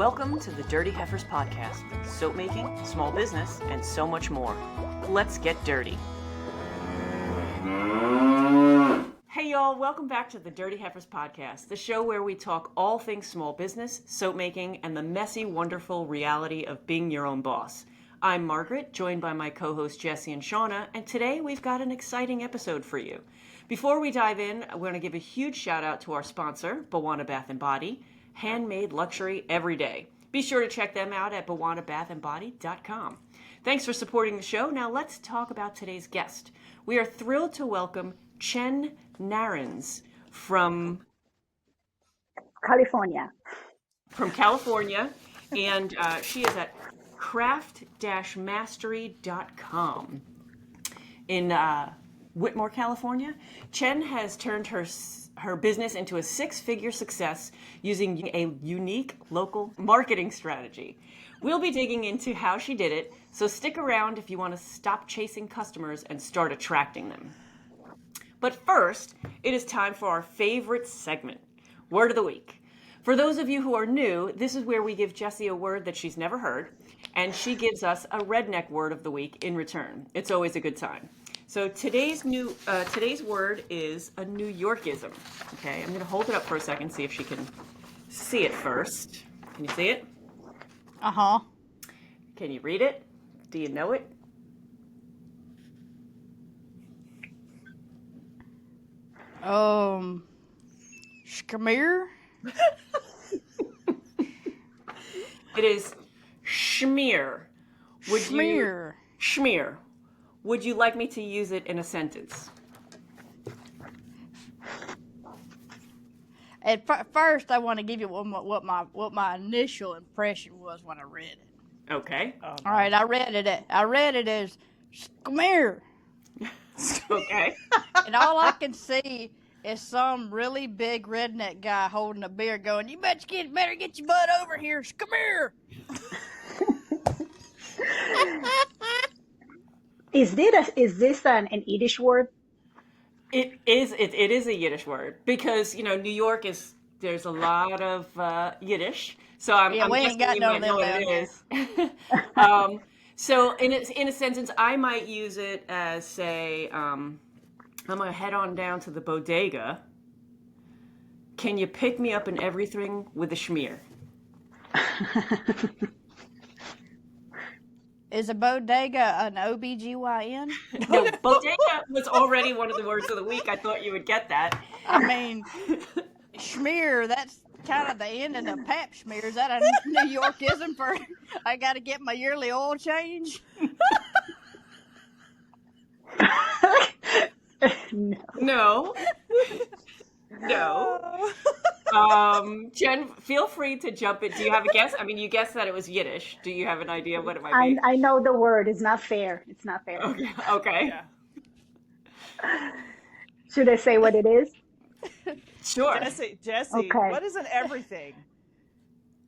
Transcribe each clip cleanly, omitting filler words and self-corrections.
Welcome to the Dirty Heifers podcast. Soap making, small business, and so much more. Let's get dirty. Hey y'all, welcome back to the Dirty Heifers podcast, the show where we talk all things small business, soap making, and the messy, wonderful reality of being your own boss. I'm Margaret, joined by my co-hosts Jessie and Shauna, and today we've got an exciting episode for you. Before we dive in, we're going to give a huge shout out to our sponsor, Bawana Bath & Body, handmade luxury every day. Be sure to check them out at bawanabathandbody.com. Thanks for supporting the show. Now let's talk about today's guest. We are thrilled to welcome Chen Narrens from California. And she is at craft-mastery.com in Whitmore, California. Chen has turned her business into a six-figure success using a unique local marketing strategy. We'll be digging into how she did it, so stick around if you want to stop chasing customers and start attracting them. But first, it is time for our favorite segment, Word of the Week. For those of you who are new, this is where we give Jessie a word that she's never heard, and she gives us a redneck word of the week in return. It's always a good time. So today's word is a New Yorkism. Okay, I'm going to hold it up for a second, see if she can see it first. Can you see it? Uh-huh. Can you read it? Do you know it? Schmear? It is schmear. Schmear. Schmear. Would you like me to use it in a sentence? At first, I want to give you what my initial impression was when I read it. Okay. All right, I read it as schmear. Okay. And all I can see is some really big redneck guy holding a beer going, "You better get your butt over here, schmear." Is this an Yiddish word? It is a Yiddish word because, New York there's a lot of Yiddish. So I'm we guessing ain't got you none might of them know what down it there. is. So in a sentence, I might use it as, say, I'm going to head on down to the bodega. Can you pick me up in everything with a schmear? Is a bodega an OBGYN? No, bodega was already one of the words of the week. I thought you would get that. I mean, schmear, that's kind of the ending of pap smear. Is that a New Yorkism for I got to get my yearly oil change? No. Jen, feel free to jump in. Do you have a guess? I mean, you guessed that it was Yiddish. Do you have an idea what it might be? I know the word. It's not fair. It's not fair. Okay. Yeah. Should I say what it is? Sure. Jessie, Okay. what is an everything?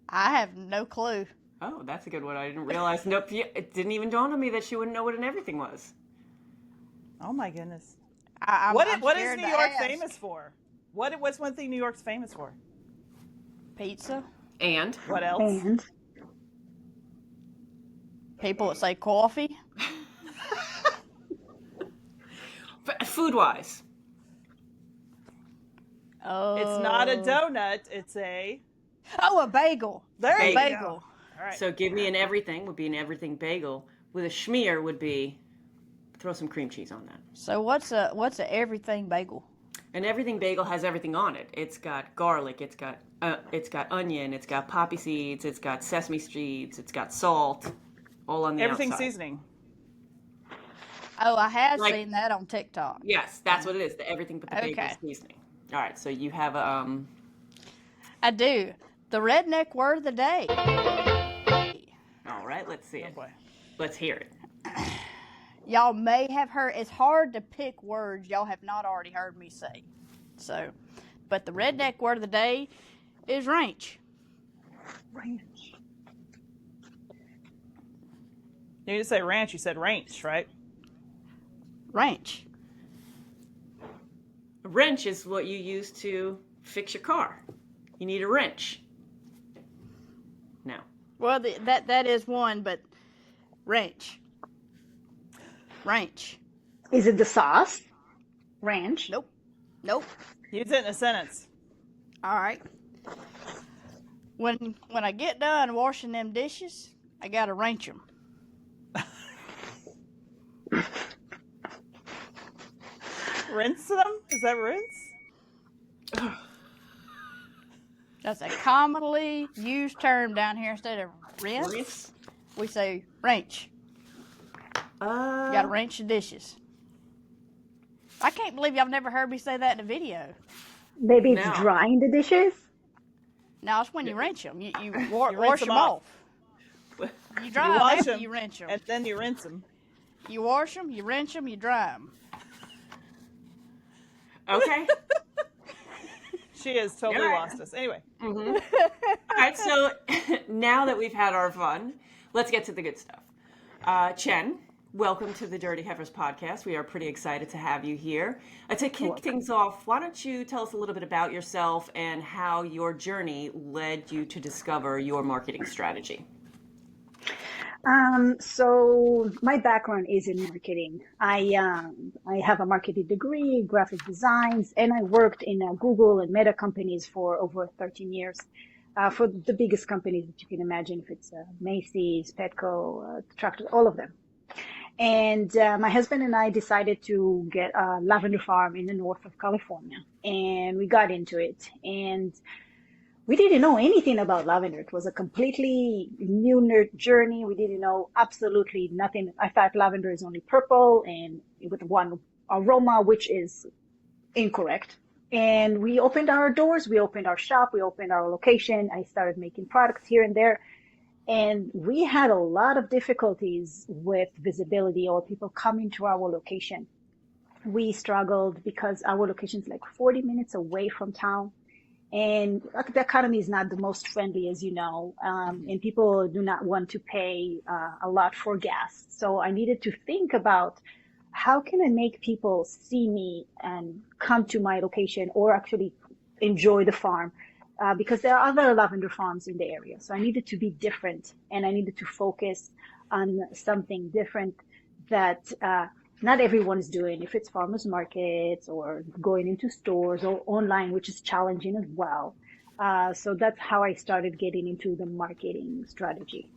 I have no clue. Oh, that's a good one. I didn't realize. Nope. It didn't even dawn on me that she wouldn't know what an everything was. Oh my goodness. I'm What is scared New to York ask. famous for? What's one thing New York's famous for? Pizza. And? What else? And People that say coffee. Food-wise. Oh. It's not a donut. It's a a bagel. there you Bagel. go. All right. So give me an everything would be an everything bagel. With a schmear would be throw some cream cheese on that. So what's a everything bagel? An everything bagel has everything on it. It's got garlic, it's got onion, it's got poppy seeds, it's got sesame seeds, it's got salt, all on the Everything outside. season. Oh, I have seen that on TikTok. Yes, that's what it is. The everything but the bagel Okay. seasoning. All right, so you have I do. The redneck word of the day. all right, let's see Oh it. boy. Let's hear it. Y'all may have heard. It's hard to pick words y'all have not already heard me say. So, but the redneck word of the day is ranch. ranch. You didn't say ranch. You said ranch, right? Ranch. A wrench is what you use to fix your car. You need a wrench. No? Well, that is one, but ranch. Ranch. Is it the sauce? Ranch? Nope. Nope. Use it in a sentence. All right. When I get done washing them dishes, I gotta ranch them. Rinse them? Is that rinse? That's a commonly used term down here. Instead of rinse, we say ranch. You gotta ranch the dishes. I can't believe y'all never heard me say that in a video. Maybe it's No. drying the dishes? Now it's when you ranch them. You You wash rinse them them off. off. You dry You them wash after them, you ranch them. and then you rinse them. You wash them, you rinse them, you dry them. Okay. She has totally Yeah. lost us. Anyway, All right, so now that we've had our fun, let's get to the good stuff. Chen, welcome to the Dirty Heifers podcast. We are pretty excited to have you here. To kick things off, why don't you tell us a little bit about yourself and how your journey led you to discover your marketing strategy? So my background is in marketing. I have a marketing degree, graphic designs, and I worked in Google and Meta companies for over 13 years. For the biggest companies that you can imagine, if it's Macy's, Petco, Tractor, all of them. And my husband and I decided to get a lavender farm in the north of California, and we got into it. And we didn't know anything about lavender. It was a completely new journey. We didn't know absolutely nothing. I thought lavender is only purple and with one aroma, which is incorrect. And we opened our doors, we opened our shop, we opened our location. I started making products here and there. And we had a lot of difficulties with visibility or people coming to our location. We struggled because our location is like 40 minutes away from town. And the economy is not the most friendly, as you know, and people do not want to pay a lot for gas. So I needed to think about how can I make people see me and come to my location or actually enjoy the farm, because there are other lavender farms in the area. So I needed to be different, and I needed to focus on something different that not everyone is doing, if it's farmers markets or going into stores or online, which is challenging as well. So that's how I started getting into the marketing strategy.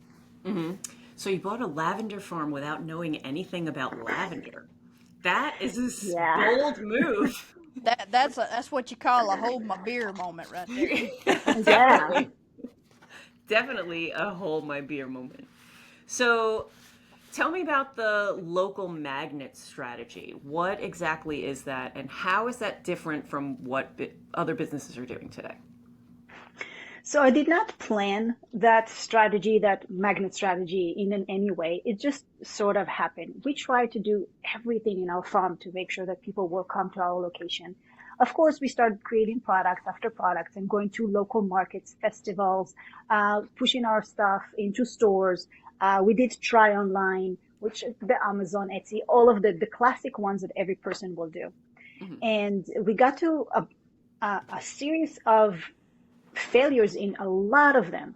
Mm-hmm. So you bought a lavender farm without knowing anything about lavender. That is a bold move. That's what you call a hold my beer moment right there. Yeah. Definitely a hold my beer moment. So tell me about the local magnet strategy. What exactly is that, and how is that different from what other businesses are doing today? So I did not plan that strategy, that magnet strategy in any way. It just sort of happened. We try to do everything in our farm to make sure that people will come to our location. Of course, we started creating products after products and going to local markets, festivals, pushing our stuff into stores. We did try online, which the Amazon, Etsy, all of the classic ones that every person will do. Mm-hmm. And we got to a series of failures in a lot of them,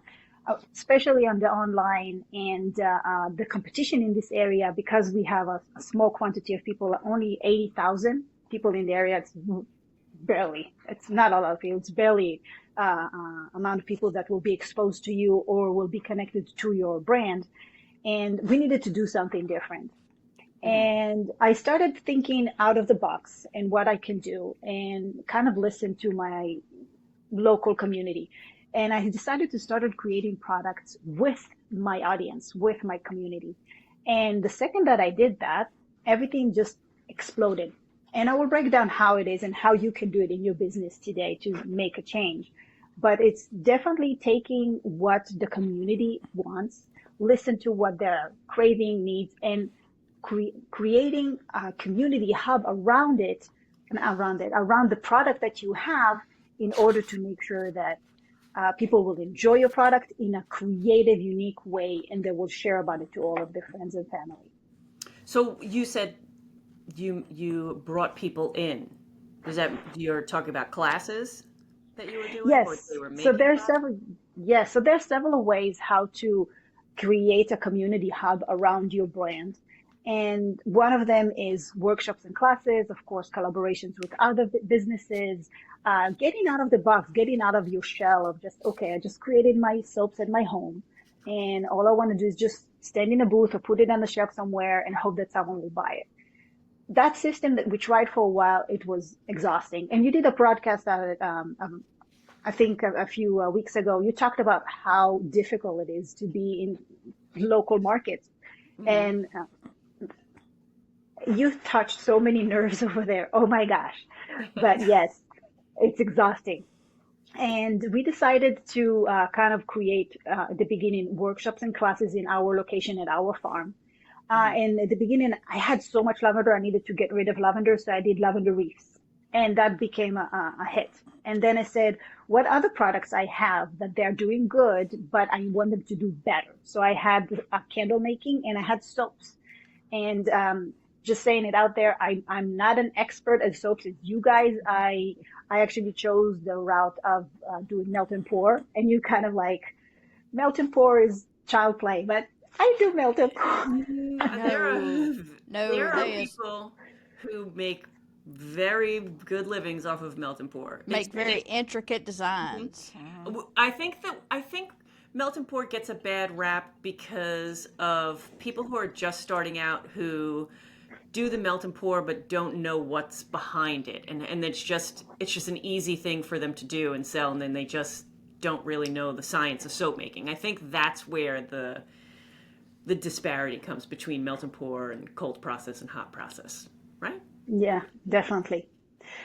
especially on the online and the competition in this area, because we have a small quantity of people, only 80,000 people in the area. It's not a lot of people. It's barely amount of people that will be exposed to you or will be connected to your brand. And we needed to do something different. Mm-hmm. And I started thinking out of the box and what I can do, and kind of listen to my local community. And I decided to start creating products with my audience, with my community. And the second that I did that, everything just exploded. And I will break down how it is and how you can do it in your business today to make a change. But it's definitely taking what the community wants, listen to what their craving needs, and creating a community hub around the product that you have, in order to make sure that people will enjoy your product in a creative, unique way, and they will share about it to all of their friends and family. So you said you brought people in. Is that you're talking about classes that you were doing? Yes. Or they were making So there's classes? Yes, so there's several ways how to create a community hub around your brand. And one of them is workshops and classes, of course, collaborations with other businesses, getting out of the box, getting out of your shell of just, okay, I just created my soaps at my home. And all I want to do is just stand in a booth or put it on the shelf somewhere and hope that someone will buy it. That system that we tried for a while, it was exhausting. And you did a broadcast on it, I think a few weeks ago. You talked about how difficult it is to be in local markets. And you touched so many nerves over there. Oh my gosh. But yes, it's exhausting. And we decided to kind of create at the beginning workshops and classes in our location at our farm. And at the beginning, I had so much lavender, I needed to get rid of lavender, so I did lavender wreaths. And that became a hit. And then I said, what other products I have that they're doing good, but I want them to do better. So I had candle making and I had soaps. And just saying it out there, I'm not an expert at soaps as you guys. I actually chose the route of doing melt and pour. And you kind of like, melt and pour is child play, but I do melt and pour. There are people who make very good livings off of melt and pour. Make very intricate designs. I think melt and pour gets a bad rap because of people who are just starting out who do the melt and pour but don't know what's behind it, and it's just an easy thing for them to do and sell, and then they just don't really know the science of soap making. I think that's where the disparity comes between melt and pour and cold process and hot process, right? Yeah, definitely.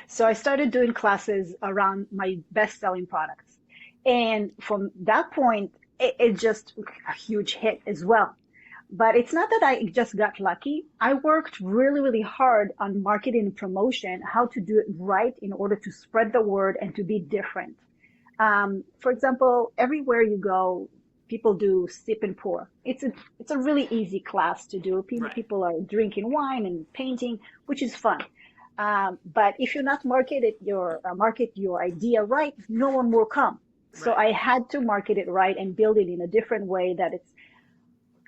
So I started doing classes around my best-selling products. And from that point, it just a huge hit as well. But it's not that I just got lucky. I worked really, really hard on marketing and promotion, how to do it right in order to spread the word and to be different. For example, everywhere you go, people do sip and pour. It's a really easy class to do. People are drinking wine and painting, which is fun. But if you're not market your idea right, no one will come. So I had to market it right and build it in a different way that it's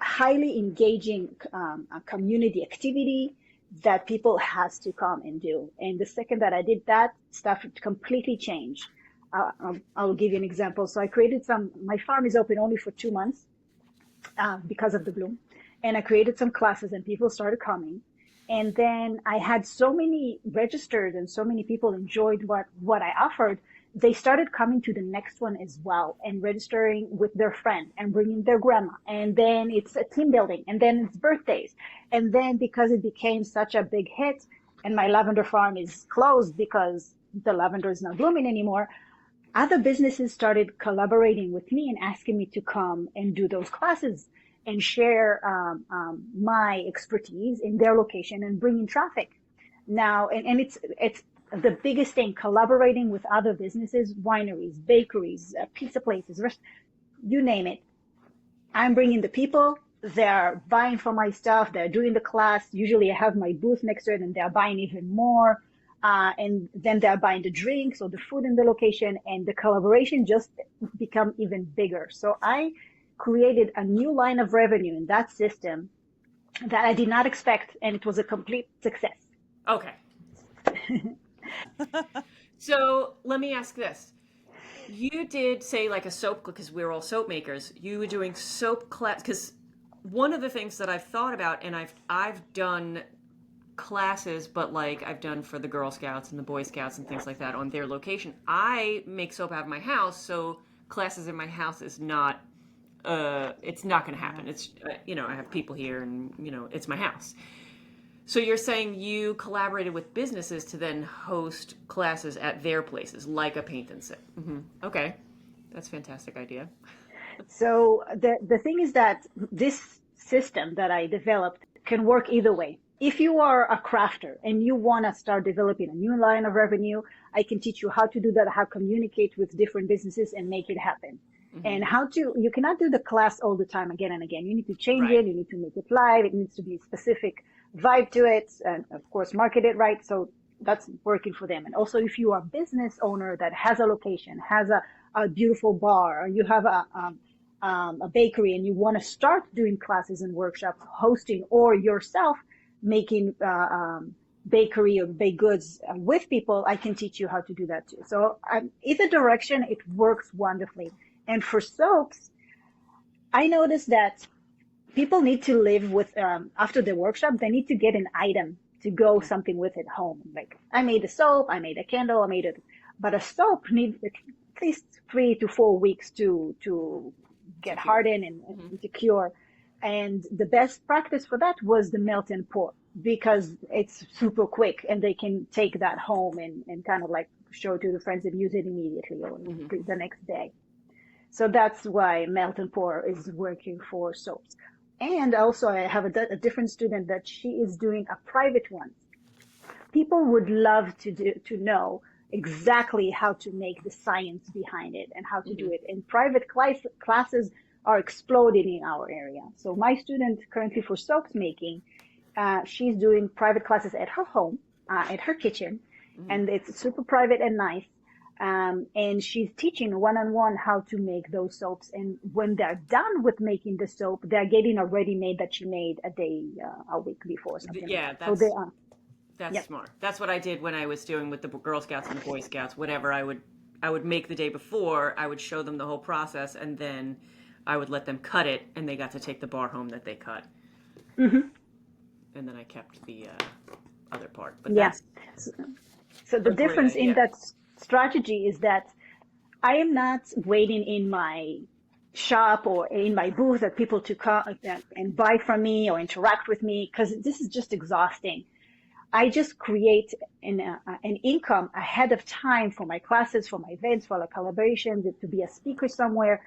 highly engaging a community activity that people has to come and do. And the second that I did that, stuff completely changed. I'll give you an example. So I created my farm is open only for 2 months because of the bloom. And I created some classes and people started coming. And then I had so many registered and so many people enjoyed what I offered. They started coming to the next one as well and registering with their friend and bringing their grandma. And then it's a team building and then it's birthdays. And then because it became such a big hit and my lavender farm is closed because the lavender is not blooming anymore, other businesses started collaborating with me and asking me to come and do those classes and share my expertise in their location and bring in traffic. Now, and it's the biggest thing, collaborating with other businesses, wineries, bakeries, pizza places, you name it. I'm bringing the people, they're buying from my stuff, they're doing the class. Usually I have my booth next to it and they're buying even more. And then they're buying the drinks or the food in the location, and the collaboration just become even bigger. So I created a new line of revenue in that system that I did not expect, and it was a complete success. Okay. So let me ask this. You did say like a soap, because we're all soap makers. You were doing soap class, because one of the things that I've thought about, and I've done classes, but like I've done for the Girl Scouts and the Boy Scouts and things like that on their location. I make soap out of my house, so classes in my house is not, it's not going to happen. It's, I have people here and, it's my house. So you're saying you collaborated with businesses to then host classes at their places, like a paint and sip. Mm-hmm. Okay. That's a fantastic idea. So the thing is that this system that I developed can work either way. If you are a crafter and you want to start developing a new line of revenue, I can teach you how to do that, how to communicate with different businesses and make it happen. Mm-hmm. And you cannot do the class all the time again and again. You need to change it. You need to make it live. It needs to be a specific vibe to it, and of course market it right. So that's working for them. And also if you are a business owner that has a location, has a beautiful bar, or you have a bakery and you want to start doing classes and workshops, hosting, or yourself making bakery or baked goods with people, I can teach you how to do that too. So either direction, it works wonderfully. And for soaps, I noticed that people need to live with, after the workshop, they need to get an item to go something with it home. Like, I made a soap, I made a candle, but a soap needs at least 3 to 4 weeks to get hardened and to cure. And the best practice for that was the melt and pour, because it's super quick and they can take that home and kind of like show it to the friends and use it immediately or the next day. So that's why melt and pour is working for soaps. And also I have a different student that she is doing a private one. People would love to know exactly how to make the science behind it and how to do it. And private classes are exploding in our area. So my student currently for soaps making, she's doing private classes at her home, at her kitchen, and it's super private and nice. And she's teaching one-on-one how to make those soaps. And when they're done with making the soap, they're getting a ready-made that she made a week before. Something Yeah, like that. That's smart. That's what I did when I was doing with the Girl Scouts and the Boy Scouts. Whatever I would make the day before. I would show them the whole process, and then I would let them cut it, and they got to take the bar home that they cut. And then I kept the other part. But yes. So the difference in that strategy is that I am not waiting in my shop or in my booth at people to come and buy from me or interact with me, because this is just exhausting. I just create an income ahead of time for my classes, for my events, for the collaborations, to be a speaker somewhere.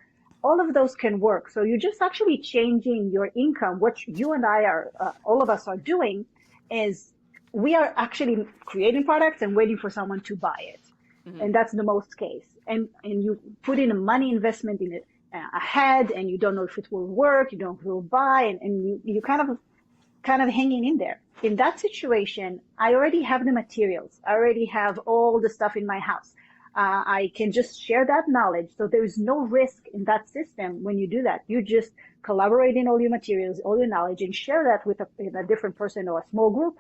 All of those can work. So you're just actually changing your income. What you and I all of us are doing is we are actually creating products and waiting for someone to buy it. And that's the most case. And you put in a money investment in it ahead, and you don't know if it will work, you don't know if it will buy, and you kind of hanging in there. In that situation, I already have the materials. I already have all the stuff in my house. I can just share that knowledge. So there is no risk in that system when you do that. You just collaborate in all your materials, all your knowledge, and share that with a different person or a small group.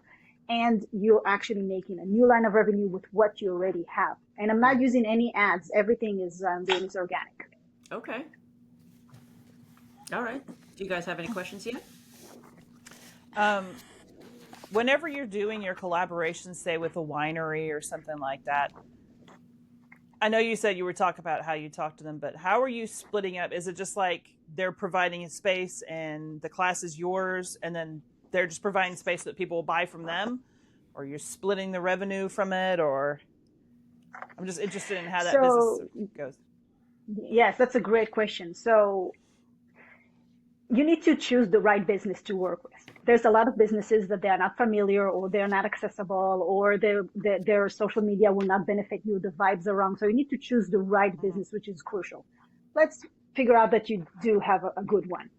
And you're actually making a new line of revenue with what you already have. And I'm not using any ads. Everything is organic. Okay. All right. Do you guys have any questions yet? Whenever you're doing your collaborations, say with a winery or something like that, I know you said you were talking about how you talk to them, but how are you splitting up? Is it just like they're providing a space and the class is yours, and then they're just providing space that people will buy from them, or you're splitting the revenue from it? Or I'm just interested in how that business goes. Yes, that's a great question. So you need to choose the right business to work with. There's a lot of businesses that they are not familiar, or they're not accessible, or their social media will not benefit you. The vibes are wrong. So you need to choose the right business, which is crucial. Let's figure out that you do have a good one.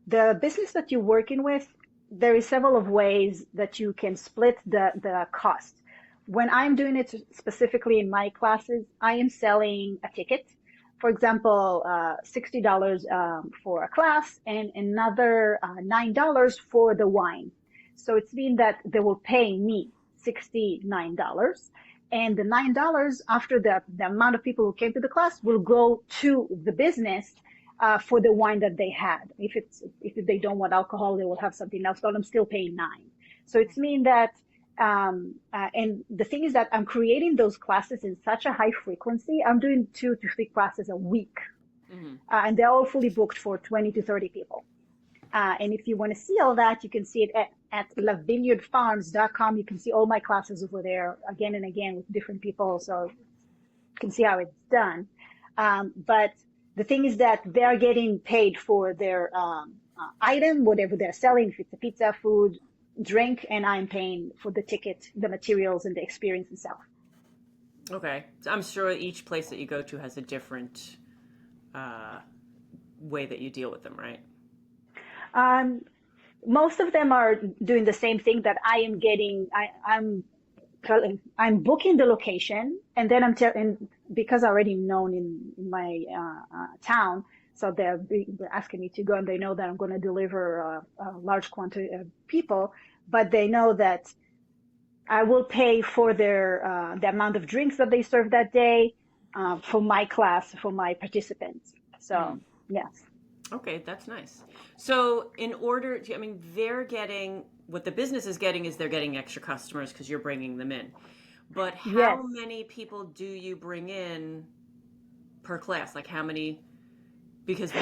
The business that you're working with, there is several of ways that you can split the cost. When I'm doing it specifically in my classes, I am selling a ticket. For example, $60 for a class and another $9 for the wine. So it's mean that they will pay me $69. And the $9 after the amount of people who came to the class will go to the business for the wine that they had. If they don't want alcohol, they will have something else, but I'm still paying $9. So it's mean that and the thing is that I'm creating those classes in such a high frequency. I'm doing 2 to 3 classes a week. And they're all fully booked for 20 to 30 people. And if you want to see all that, you can see it at lavineyardfarms.com. You can see all my classes over there again and again with different people. So you can see how it's done. But the thing is that they're getting paid for their item, whatever they're selling, if it's a pizza, food, drink, and I'm paying for the ticket, the materials, and the experience itself. Okay. So I'm sure each place that you go to has a different way that you deal with them, right? Most of them are doing the same thing that I am getting. I'm booking the location, and then because I already known in my town, so they're asking me to go, and they know that I'm going to deliver a large quantity of people, but they know that I will pay for their the amount of drinks that they serve that day for my class, for my participants. So yes. Okay, that's nice. So in order to, I mean, they're getting, what the business is getting is they're getting extra customers because you're bringing them in. But Yes. how many people do you bring in per class? Like how many? Because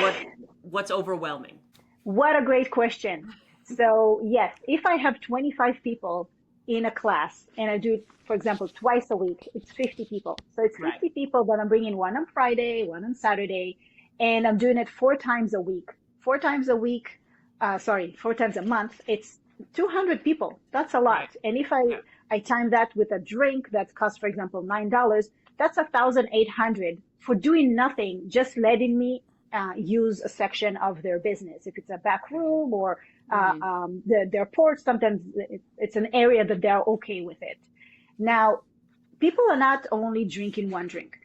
what's overwhelming? What a great question. So yes, if I have 25 people in a class and I do it, for example, twice a week, it's 50 people. So it's 50 Right. people that I'm bringing, one on Friday, one on Saturday, and I'm doing it 4 times a week. 4 times a week, 4 times a month, it's 200 people. That's a lot. Right. And if Yeah. I time that with a drink that costs, for example, $9, that's 1,800 for doing nothing, just letting me use a section of their business. If it's a back room or their porch, sometimes it's an area that they're okay with it. Now, people are not only drinking one drink.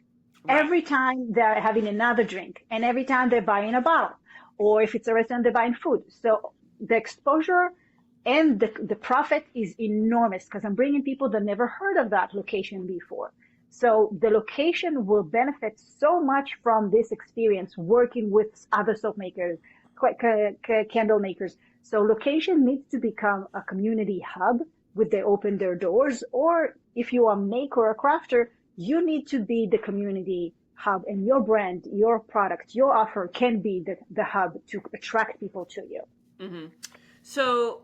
Right. Every time they're having another drink, and every time they're buying a bottle, or if it's a restaurant, they're buying food. So the exposure and the profit is enormous because I'm bringing people that never heard of that location before. So the location will benefit so much from this experience working with other soap makers, candle makers. So location needs to become a community hub when they open their doors, or if you are a maker or a crafter, you need to be the community hub, and your brand, your product, your offer can be the hub to attract people to you. Mm-hmm. So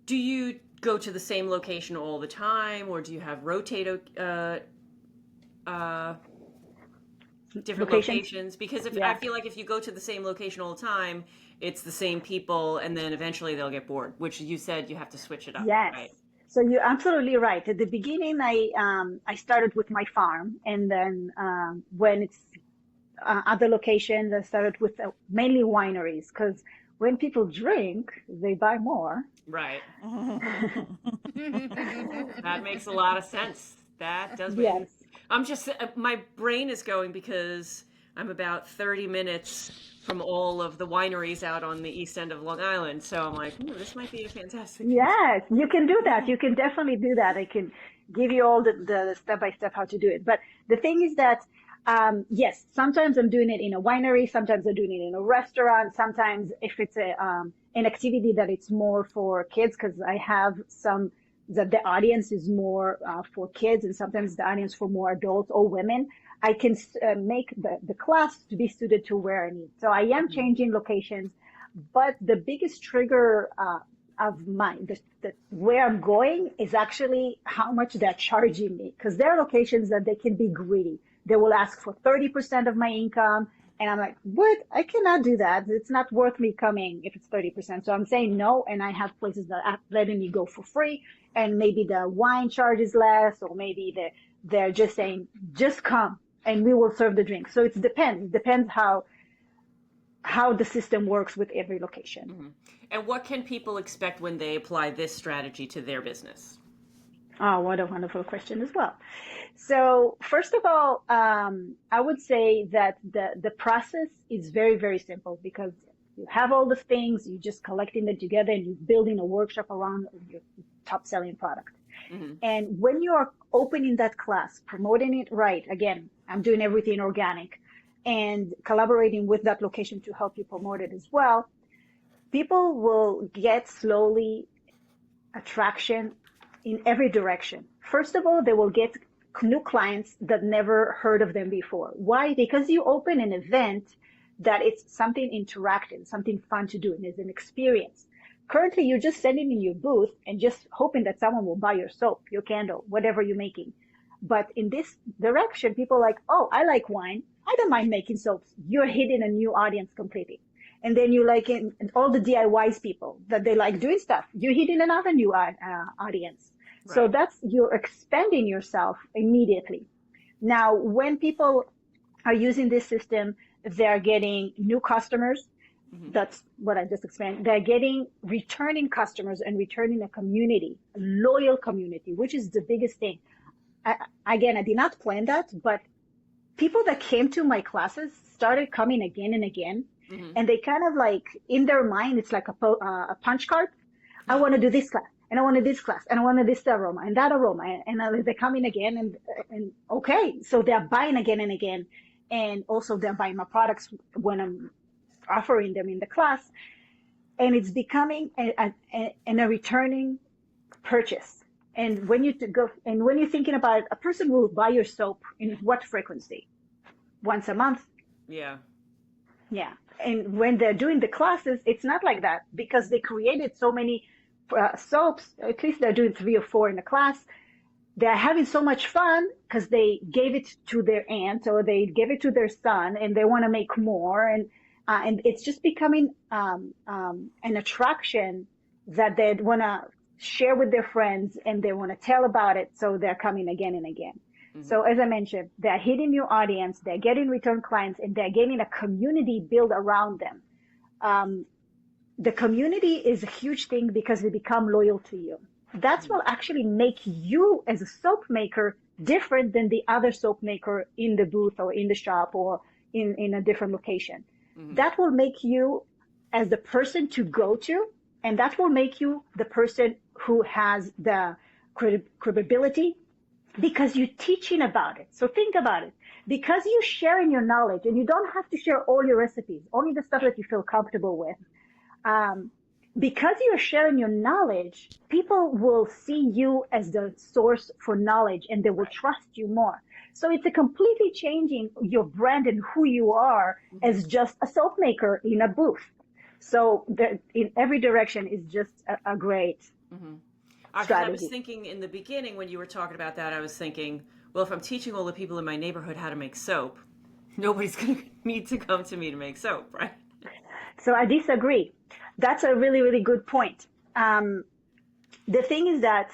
do you go to the same location all the time, or do you have different locations? Because I feel like if you go to the same location all the time, it's the same people, and then eventually they'll get bored, which you said you have to switch it up. Yes. Right? So you're absolutely right. At the beginning, I started with my farm, and then when it's other locations, I started with mainly wineries, because when people drink, they buy more. Right. That makes a lot of sense. That does make. Yes. I'm just, my brain is going because I'm about 30 minutes from all of the wineries out on the east end of Long Island. So I'm like, ooh, this might be a fantastic. Yes, you can do that. You can definitely do that. I can give you all the step-by-step how to do it. But the thing is that, yes, sometimes I'm doing it in a winery. Sometimes I'm doing it in a restaurant. Sometimes if it's an activity that it's more for kids, because I have some that the audience is more for kids, and sometimes the audience for more adults or women. I can make the class to be suited to where I need. So I am changing locations, but the biggest trigger of where I'm going is actually how much they're charging me, because there are locations that they can be greedy. They will ask for 30% of my income. And I'm like, what? I cannot do that. It's not worth me coming if it's 30%. So I'm saying no. And I have places that are letting me go for free. And maybe the wine charge is less, or maybe they're just saying, just come and we will serve the drink. So it depends. It depends how the system works with every location. Mm-hmm. And what can people expect when they apply this strategy to their business? Oh, what a wonderful question as well. So first of all, I would say that the process is very, very simple, because you have all the things, you just collecting them together and you're building a workshop around your top selling product. Mm-hmm. And when you are opening that class, promoting it right, again, I'm doing everything organic and collaborating with that location to help you promote it as well, people will get slowly attraction in every direction. First of all, they will get new clients that never heard of them before. Why? Because you open an event that it's something interactive, something fun to do, and it's an experience. Currently, you're just sitting in your booth and just hoping that someone will buy your soap, your candle, whatever you're making. But in this direction, people are like, oh, I like wine. I don't mind making soaps. You're hitting a new audience completely. And then you like in all the DIYs people that they like doing stuff. You're hitting another new audience. Right. So you're expanding yourself immediately. Now, when people are using this system, they're getting new customers. Mm-hmm. That's what I just explained. They're getting returning customers and returning a community, a loyal community, which is the biggest thing. again, I did not plan that, but people that came to my classes started coming again and again. And they kind of like, in their mind, it's like a punch card. I want to do this class, and I want to do this class, and I want to do this aroma and that aroma. And they're coming again, and okay. So they're buying again and again. And also they're buying my products when I'm offering them in the class. And it's becoming a returning purchase. And when you're thinking about it, a person will buy your soap in what frequency? Once a month? Yeah. Yeah. And when they're doing the classes, it's not like that, because they created so many soaps. At least they're doing 3 or 4 in a class. They're having so much fun because they gave it to their aunt or they gave it to their son, and they want to make more. And it's just becoming an attraction that they want to share with their friends, and they want to tell about it. So they're coming again and again. So as I mentioned, they're hitting new audience, they're getting return clients, and they're getting a community built around them. The community is a huge thing because they become loyal to you. That's what actually make you as a soap maker different than the other soap maker in the booth or in the shop or in a different location. That will make you as the person to go to, and that will make you the person who has the credibility, because you're teaching about it. So think about it. Because you're sharing your knowledge, and you don't have to share all your recipes, only the stuff that you feel comfortable with. Because you're sharing your knowledge, people will see you as the source for knowledge, and they will trust you more. So it's a completely changing your brand and who you are as just a soap maker in a booth. So in every direction is just a great strategy. I was thinking in the beginning when you were talking about that, I was thinking, well, if I'm teaching all the people in my neighborhood how to make soap, nobody's going to need to come to me to make soap, right? So I disagree. That's a really, really good point. The thing is that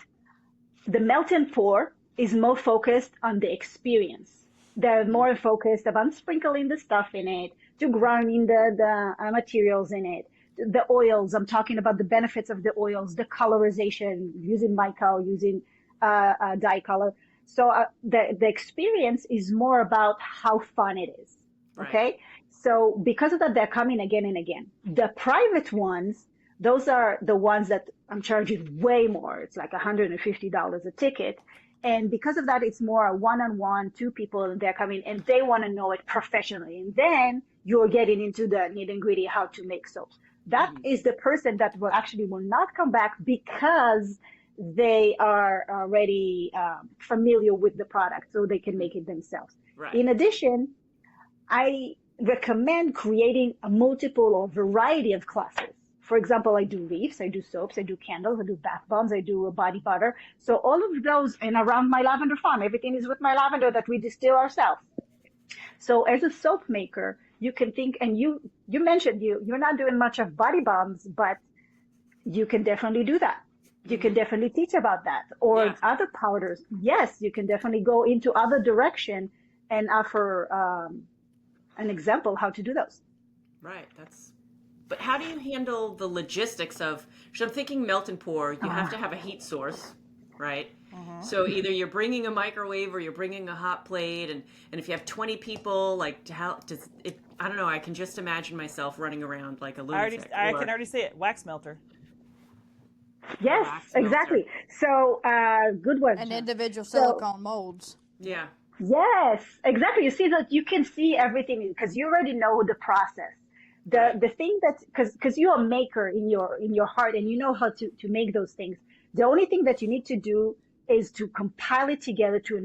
the melt and pour is more focused on the experience. They're more focused about sprinkling the stuff in it, to grinding the materials in it. The oils, I'm talking about the benefits of the oils, the colorization, using mica, using dye color. So the experience is more about how fun it is. Right. Okay. So because of that, they're coming again and again. The private ones, those are the ones that I'm charging way more. It's like $150 a ticket. And because of that, it's more a one-on-one, 2 people, and they're coming and they want to know it professionally. And then you're getting into the nitty-gritty, how to make soaps. That is the person that will not come back because they are already familiar with the product, so they can make it themselves. Right. In addition, I recommend creating a multiple or variety of classes. For example, I do wreaths, I do soaps, I do candles, I do bath bombs, I do body butter. So all of those, and around my lavender farm, everything is with my lavender that we distill ourselves. So as a soap maker, you can think, and you mentioned you're not doing much of body bombs, but you can definitely do that. You can definitely teach about that. Or other powders. Yes, you can definitely go into other direction and offer an example how to do those. Right. But how do you handle the logistics of, so I'm thinking melt and pour, you have to have a heat source, right? So either you're bringing a microwave or you're bringing a hot plate, and if you have 20 people, like, how does it, I don't know, I can just imagine myself running around like a lunatic. I can already see it. Wax melter. Yes, exactly. So, good one. And individual silicone molds. Yeah. Yes, exactly. You see that you can see everything because you already know the process. The thing that, because you're a maker in your heart and you know how to make those things. The only thing that you need to do is to compile it together to a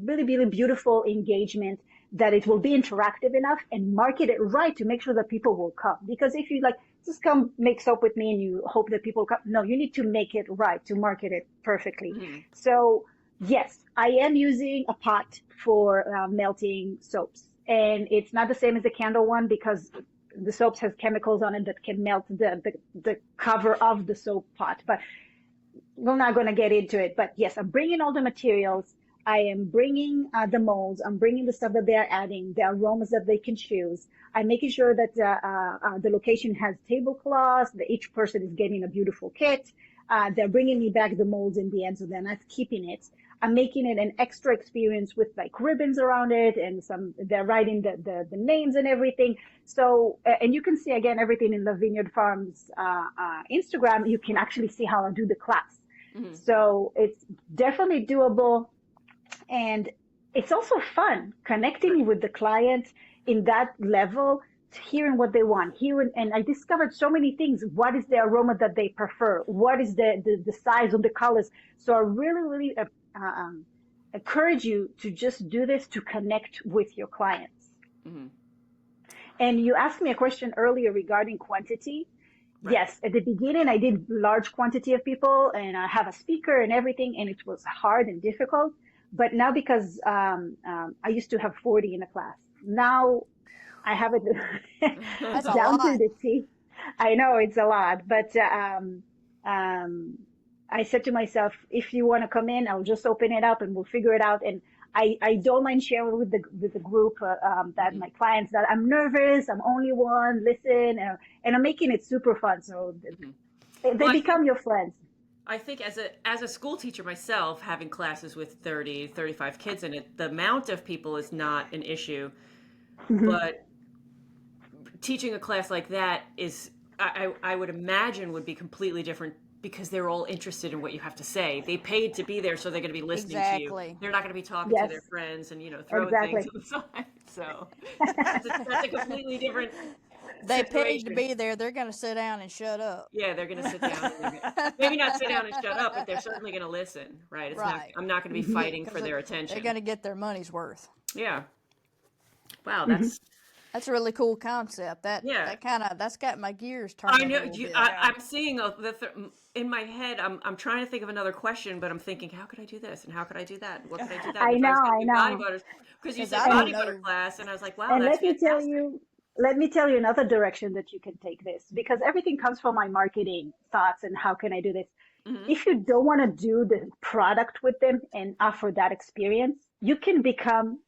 really, really beautiful engagement that it will be interactive enough, and market it right to make sure that people will come. Because if you just come make soap with me and you hope that people come, no, you need to make it right to market it perfectly. So yes, I am using a pot for melting soaps. And it's not the same as the candle one because the soaps has chemicals on it that can melt the cover of the soap pot. But we're not going to get into it. But yes, I'm bringing all the materials. I am bringing the molds. I'm bringing the stuff that they are adding, the aromas that they can choose. I'm making sure that the location has tablecloths, that each person is getting a beautiful kit. They're bringing me back the molds in the end, so they're not keeping it. I'm making it an extra experience with like ribbons around it, and they're writing the names and everything. So, and you can see again everything in the Vineyard Farms Instagram. You can actually see how I do the class. So it's definitely doable, and it's also fun connecting with the client in that level, hearing what they want, and I discovered so many things. What is the aroma that they prefer? What is the size of the colors? So I really encourage you to just do this to connect with your clients. And you asked me a question earlier regarding quantity. Right. Yes, at the beginning, I did large quantity of people, and I have a speaker and everything, and it was hard and difficult. But now, because I used to have 40 in a class, now I have it down to the T. I know it's a lot, but I said to myself, if you want to come in, I'll just open it up and we'll figure it out. And I don't mind sharing with the group that my clients that I'm nervous, I'm only one, listen, and I'm making it super fun. So they become your friends. I think as a school teacher myself, having classes with 30, 35 kids in it, the amount of people is not an issue. But teaching a class like that is, I would imagine, would be completely different, because they're all interested in what you have to say. They paid to be there, so they're going to be listening to you. They're not going to be talking to their friends and, throwing things on the side. So that's a completely different They paid to be there. They're going to sit down and shut up. Yeah, they're going to sit down. Maybe not sit down and shut up, but they're certainly going to listen, right? I'm not going to be fighting for their attention. They're going to get their money's worth. Yeah. Wow, that's a really cool concept. That's got my gears turning. I know. I'm seeing in my head. I'm trying to think of another question, but I'm thinking, how could I do this and how could I do that? What could I do that? I know. Because you said body butter class, and I was like, wow, and that's fantastic. Let me tell you another direction that you can take this, because everything comes from my marketing thoughts and how can I do this. If you don't want to do the product with them and offer that experience, you can become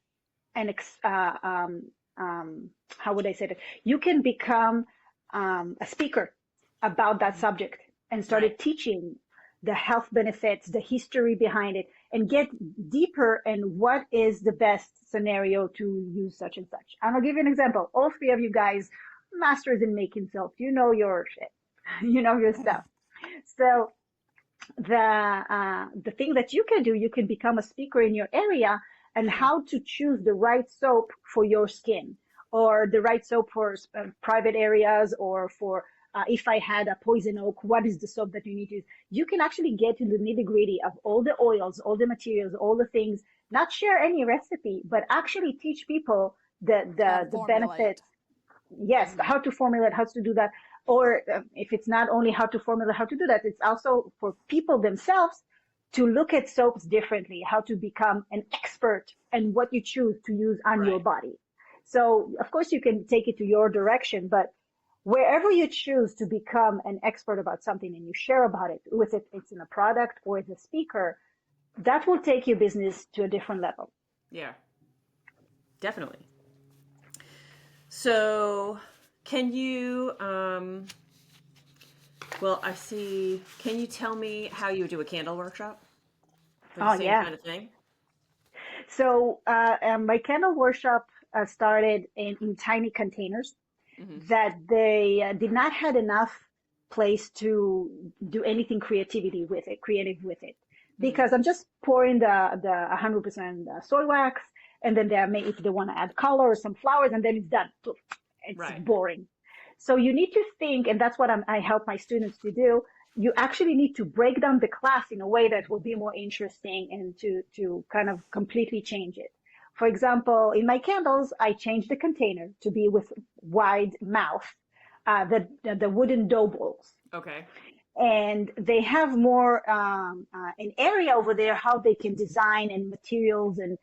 how would I say that? You can become a speaker about that subject and started teaching the health benefits, the history behind it, and get deeper in what is the best scenario to use such and such. And I'll give you an example. All three of you guys, masters in making soap, you know your shit, you know your stuff. So the thing that you can do, you can become a speaker in your area and how to choose the right soap for your skin, or the right soap for private areas, or for if I had a poison oak, what is the soap that you need to use? You can actually get to the nitty gritty of all the oils, all the materials, all the things, not share any recipe, but actually teach people the benefits. Yes, how to formulate, how to do that. Or if it's not only how to formulate, how to do that, it's also for people themselves to look at soaps differently, how to become an expert in what you choose to use on your body. So, of course, you can take it to your direction, but wherever you choose to become an expert about something and you share about it, with it's in a product or as a speaker, that will take your business to a different level. Yeah, definitely. So can you, I see, can you tell me how you do a candle workshop? For the same kind of thing? So my candle workshop started in tiny containers that they did not have enough place to do anything creative with it. Because I'm just pouring the 100% soy wax, and then if they want to add color or some flowers, and then it's done. It's boring. So you need to think, and that's what I help my students to do. You actually need to break down the class in a way that will be more interesting and to kind of completely change it. For example, in my candles, I changed the container to be with wide mouth, the wooden dough bowls. Okay. And they have more an area over there how they can design and materials and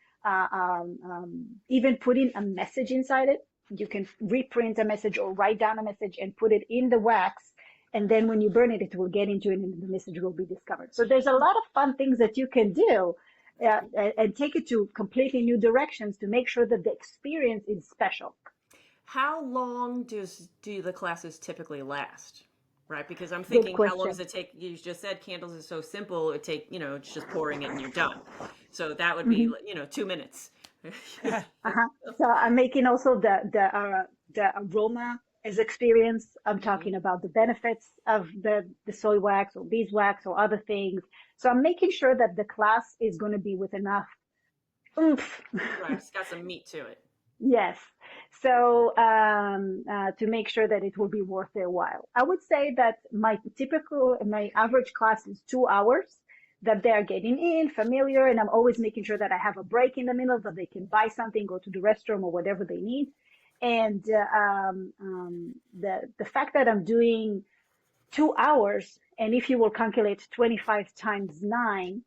even put in a message inside it. You can reprint a message or write down a message and put it in the wax. And then when you burn it, it will get into it and the message will be discovered. So there's a lot of fun things that you can do and take it to completely new directions to make sure that the experience is special. How long do the classes typically last? Right, because I'm Good thinking, how long does question. it take? You just said candles are so simple. It take, it's just pouring it and you're done. So that would be, Hmm. 2 minutes. Uh-huh. So I'm making also the aroma as experience. I'm Hmm. talking about the benefits of the soy wax or beeswax or other things. So I'm making sure that the class is going to be with enough oomph. Right, it's got some meat to it. Yes. So to make sure that it will be worth their while, I would say that my average class is 2 hours that they are getting in familiar, and I'm always making sure that I have a break in the middle that they can buy something, go to the restroom or whatever they need. And the fact that I'm doing 2 hours, and if you will calculate 25 times nine,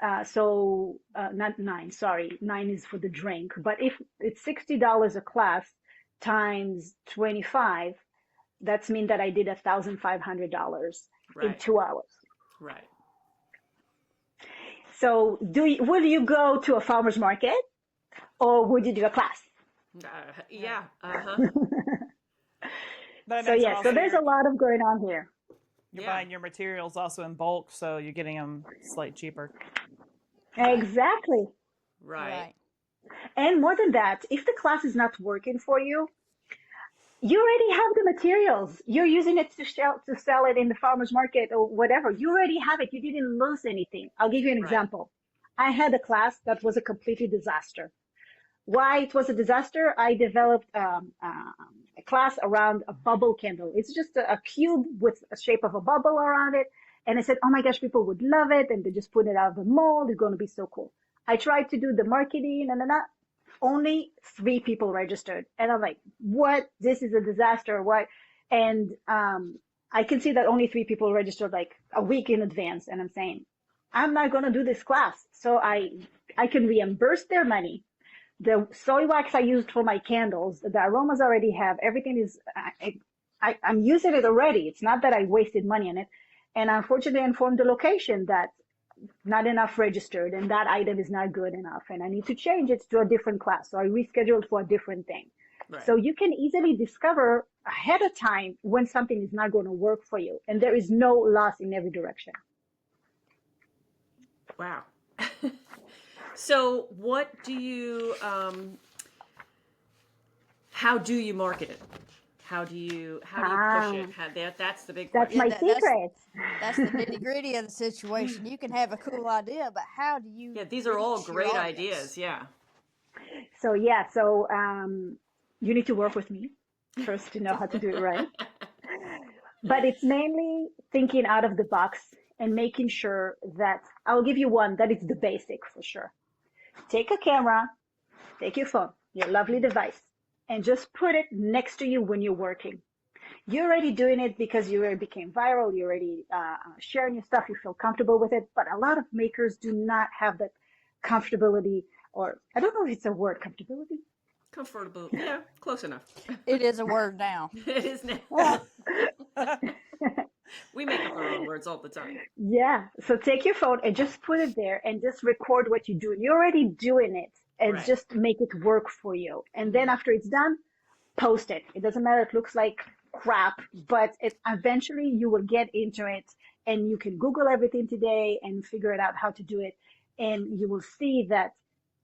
not nine, sorry, nine is for the drink. But if it's $60 a class times 25, that's mean that I did $1,500 in Right, 2 hours. right. So will you go to a farmer's market or would you do a class? Yeah, uh-huh. But I So imagine yeah, so also there's a lot of going on here. you're Yeah, buying your materials also in bulk, so you're getting them slightly cheaper. right, Exactly. right, Right. And more than that, if the class is not working for you, you already have the materials. You're using it to sell it in the farmer's market or whatever. You already have it. You didn't lose anything. I'll give you an right. example. I had a class that was a completely disaster. Why it was a disaster? I developed a class around a bubble candle. It's just a cube with a shape of a bubble around it. And I said, oh my gosh, people would love it. And they just put it out of the mold. It's going to be so cool. I tried to do the marketing and only 3 people registered. And I'm like, what? This is a disaster. What? And I can see that only 3 people registered like a week in advance. And I'm saying, I'm not going to do this class. So I can reimburse their money. The soy wax I used for my candles, the aromas I already have, everything is, I'm using it already. It's not that I wasted money on it. And unfortunately, I informed the location that not enough registered and that item is not good enough and I need to change it to a different class. So I rescheduled for a different thing. Right. So you can easily discover ahead of time when something is not going to work for you. And there is no loss in every direction. Wow. So what do how do you market it? How do you push Ah, it? That's the big that's question. Yeah, my that's secret. the nitty gritty of the situation. You can have a cool idea, but how do you Yeah, these are all reach your great audience? ideas. Yeah. So yeah, you need to work with me first to know how to do it right. But it's mainly thinking out of the box and making sure that I'll give you one that is the basic for sure. Take a camera, take your phone, your lovely device, and just put it next to you when you're working. You're already doing it because you already became viral. You're already sharing your stuff. You feel comfortable with it. But a lot of makers do not have that comfortability, or I don't know if it's a word, comfortability. Comfortable. Yeah, close enough. It is a word now. It is now. We make up our own words all the time. Yeah. So take your phone and just put it there and just record what you do. You're already doing it and Right. just make it work for you. And then after it's done, post it. It doesn't matter. It looks like crap, but eventually you will get into it and you can Google everything today and figure it out how to do it. And you will see that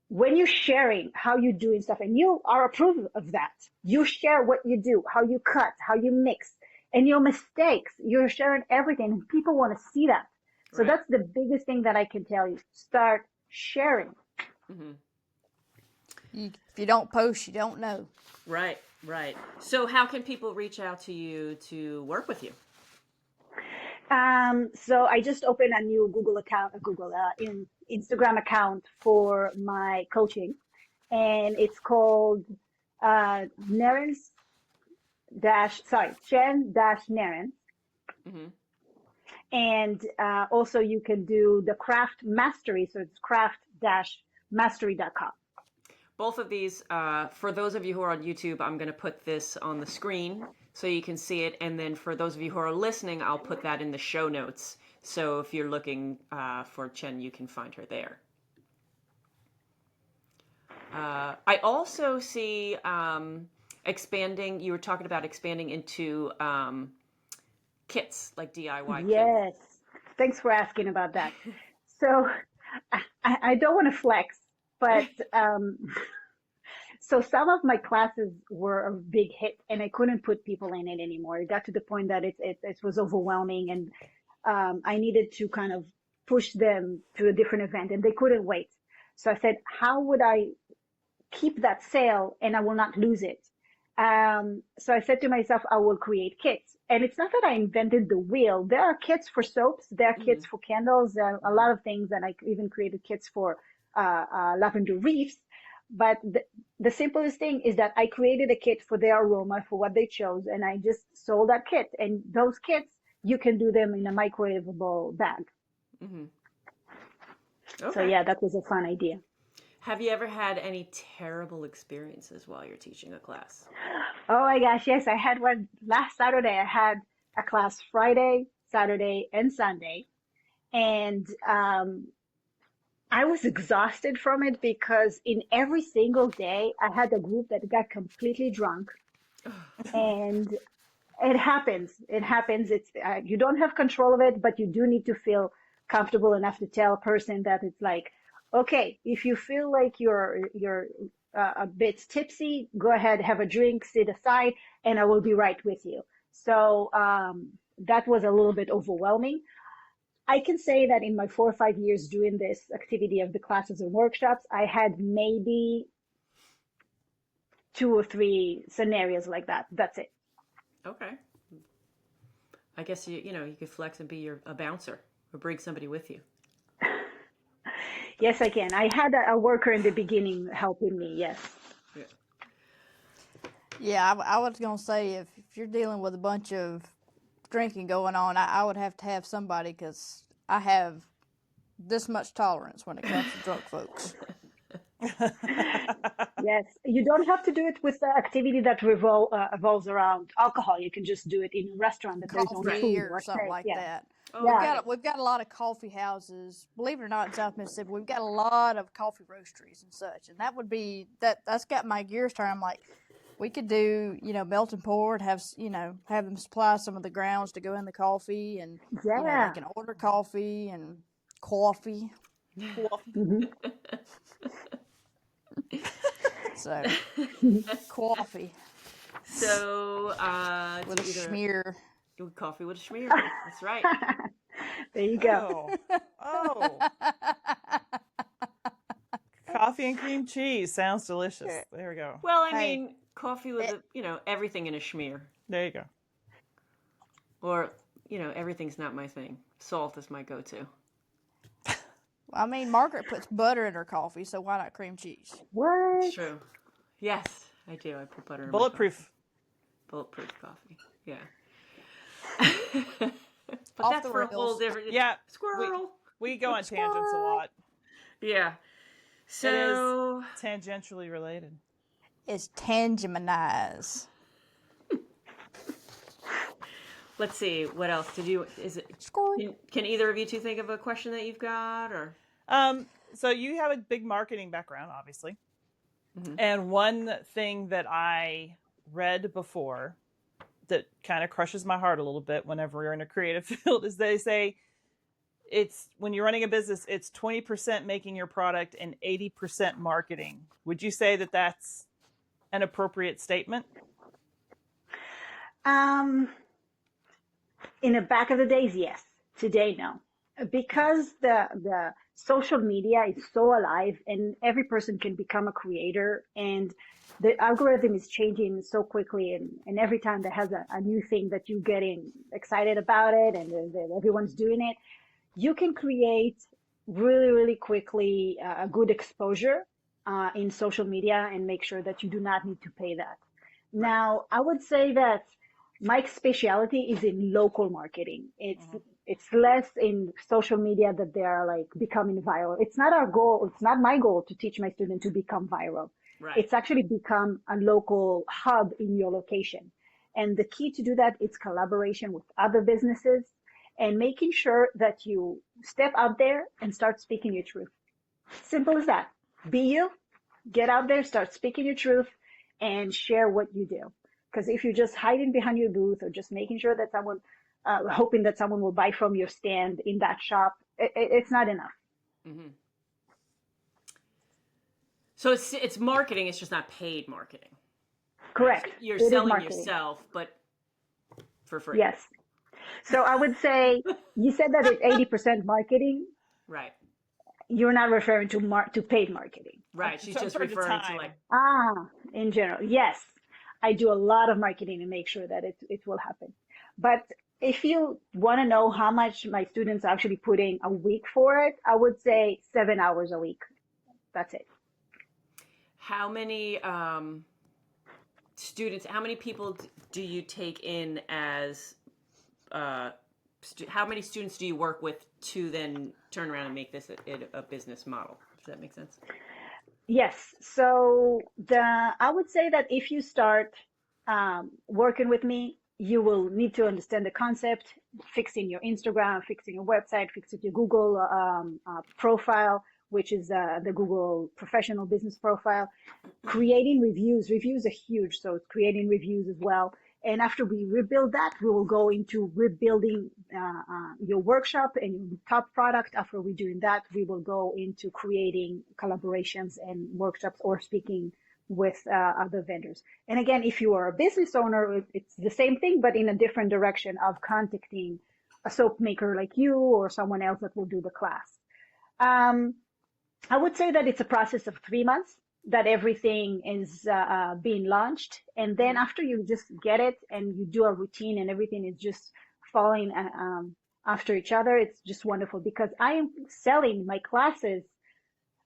when you're sharing how you doing stuff and you are approved of that, you share what you do, how you cut, how you mix, and your mistakes, you're sharing everything and people want to see that. So Right. that's the biggest thing that I can tell you. Start sharing. Hmm. If you don't post, you don't know. Right. Right. So how can people reach out to you to work with you? So I just opened a new Instagram account for my coaching, and it's called Narrens Chen Narrens. Hmm. And also you can do the craft mastery. So it's craft-mastery.com. Both of these, for those of you who are on YouTube, I'm going to put this on the screen so you can see it. And then for those of you who are listening, I'll put that in the show notes. So if you're looking for Chen, you can find her there. I also see expanding, you were talking about expanding into kits, like DIY kits? Yes. Thanks for asking about that. So I don't want to flex, but so some of my classes were a big hit, and I couldn't put people in it anymore. It got to the point that it was overwhelming, and I needed to kind of push them to a different event, and they couldn't wait. So I said, how would I keep that sale and I will not lose it? So I said to myself, I will create kits. And it's not that I invented the wheel. There are kits for soaps. There are kits for candles. There are a lot of things. And I even created kits for lavender wreaths. But the simplest thing is that I created a kit for their aroma, for what they chose. And I just sold that kit. And those kits, you can do them in a microwavable bag. Mm-hmm. Okay. So yeah, that was a fun idea. Have you ever had any terrible experiences while you're teaching a class? Oh my gosh, yes, I had one last Saturday. I had a class Friday, Saturday, and Sunday. And I was exhausted from it because in every single day, I had a group that got completely drunk. And it happens. It happens. It's you don't have control of it, but you do need to feel comfortable enough to tell a person that it's like, okay, if you feel like you're a bit tipsy, go ahead, have a drink, sit aside, and I will be right with you. So that was a little bit overwhelming. I can say that in my 4 or 5 years doing this activity of the classes and workshops, I had maybe 2 or 3 scenarios like that. That's it. Okay. I guess you could flex and be a bouncer or bring somebody with you. Yes, I can. I had a worker in the beginning helping me. Yes. Yeah, I was going to say, if you're dealing with a bunch of drinking going on, I would have to have somebody, because I have this much tolerance when it comes to drunk folks. Yes. You don't have to do it with the activity that revolves around alcohol. You can just do it in a restaurant that there's only Coffee food or something like that. Oh, Yeah. We've got a lot of coffee houses. Believe it or not, in South Mississippi, we've got a lot of coffee roasteries and such. And that would be that's got my gears turned. I'm like, we could do, melt and pour, and have them supply some of the grounds to go in the coffee, and Yeah. they can order coffee and coffee. Mhm. So coffee So with a schmear. Coffee with a schmear. That's right. There you go. Oh. Coffee and cream cheese sounds delicious. There we go. Well, I mean, coffee with everything in a schmear. There you go. Or, everything's not my thing. Salt is my go-to. I mean, Margaret puts butter in her coffee, so why not cream cheese? What? It's true. Yes, I do. I put butter in Bulletproof. my coffee. Bulletproof coffee. Yeah. But Off that's the for a whole rails. different... Yeah. Squirrel. We go on tangents a lot. Yeah. So... It is tangentially related. It's tangimanize. Let's see. What else? Can either of you two think of a question that you've got, or... So you have a big marketing background, obviously. Mm-hmm. And one thing that I read before that kind of crushes my heart a little bit whenever you're in a creative field is they say it's when you're running a business, it's 20% making your product and 80% marketing. Would you say that that's an appropriate statement? In the back of the days, yes. Today, no. Because the social media is so alive and every person can become a creator, and the algorithm is changing so quickly, and every time there has a new thing that you're getting excited about it, and everyone's doing it, you can create really, really quickly a good exposure in social media and make sure that you do not need to pay that. Now, I would say that my specialty is in local marketing. It's less in social media that they are like becoming viral. It's not our goal. It's not my goal to teach my students to become viral. Right. It's actually become a local hub in your location. And the key to do that is collaboration with other businesses and making sure that you step out there and start speaking your truth. Simple as that. Be you, get out there, start speaking your truth, and share what you do. Because if you're just hiding behind your booth or just making sure that someone hoping that someone will buy from your stand in that shop. It's not enough. Mm-hmm. So it's marketing. It's just not paid marketing. Correct. You're It is selling marketing. yourself, but for free. Yes. So I would say you said that it's 80% marketing. Right. You're not referring to paid marketing. Right. She's For just the referring to time. like. In general, yes. I do a lot of marketing to make sure that it will happen. But if you want to know how much my students are actually putting a week for it, I would say 7 hours a week. That's it. How many students, how many people do you take in as, how many students do you work with to then turn around and make this a business model? Does that make sense? Yes. So I would say that if you start working with me, you will need to understand the concept, fixing your Instagram, fixing your website, fixing your Google profile, which is the Google professional business profile, creating reviews. Reviews are huge, so it's creating reviews as well. And after we rebuild that, we will go into rebuilding your workshop and your top product. After we're doing that, we will go into creating collaborations and workshops or speaking with other vendors. And again, if you are a business owner, it's the same thing, but in a different direction of contacting a soap maker like you or someone else that will do the class. I would say that it's a process of 3 months that everything is being launched. And then after you just get it and you do a routine and everything is just falling after each other, it's just wonderful because I am selling my classes.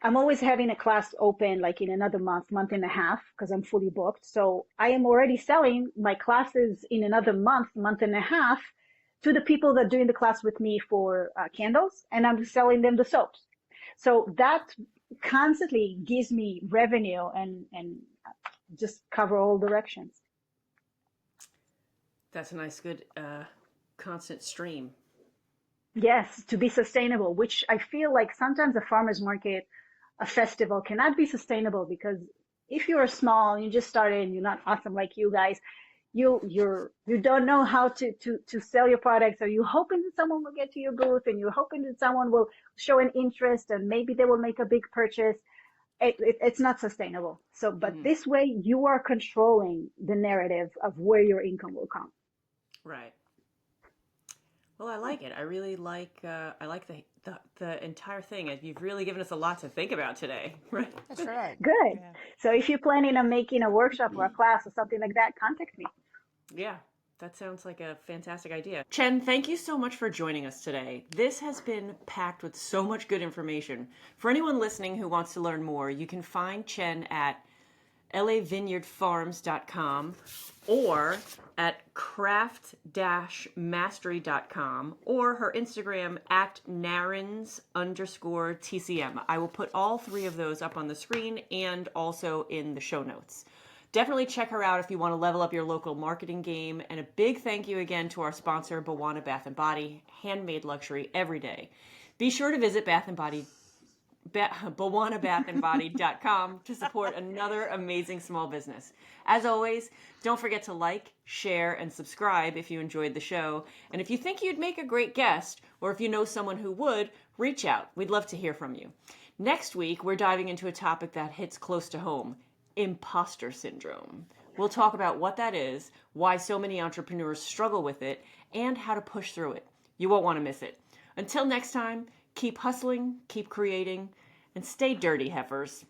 I'm always having a class open like in another month and a half, because I'm fully booked. So I am already selling my classes in another month and a half to the people that are doing the class with me for candles, and I'm selling them the soaps. So that constantly gives me revenue and just cover all directions. That's a nice, good, constant stream. Yes, to be sustainable, which I feel like sometimes a farmer's market, a festival cannot be sustainable because if you're small, you just started and you're not awesome like you guys, you don't know how to sell your products, or you're hoping that someone will get to your booth and you're hoping that someone will show an interest and maybe they will make a big purchase. It's not sustainable. So, but this way you are controlling the narrative of where your income will come. Right. Well, I like it. I really like. I like the entire thing. You've really given us a lot to think about today. Right. That's right. Good. Yeah. So if you're planning on making a workshop or a class or something like that, contact me. Yeah, that sounds like a fantastic idea. Chen, thank you so much for joining us today. This has been packed with so much good information. For anyone listening who wants to learn more, you can find Chen at lavineyardfarms.com or at craft-mastery.com or her Instagram at Narrens_TCM. I will put all three of those up on the screen and also in the show notes. Definitely check her out if you want to level up your local marketing game. And a big thank you again to our sponsor, Bawana Bath & Body, handmade luxury every day. Be sure to visit BawanaBathAndBody.com to support another amazing small business. As always, don't forget to like, share, and subscribe if you enjoyed the show. And if you think you'd make a great guest, or if you know someone who would, reach out. We'd love to hear from you. Next week, we're diving into a topic that hits close to home: imposter syndrome. We'll talk about what that is, why so many entrepreneurs struggle with it, and how to push through it. You won't want to miss it. Until next time, keep hustling, keep creating, and stay dirty, heifers.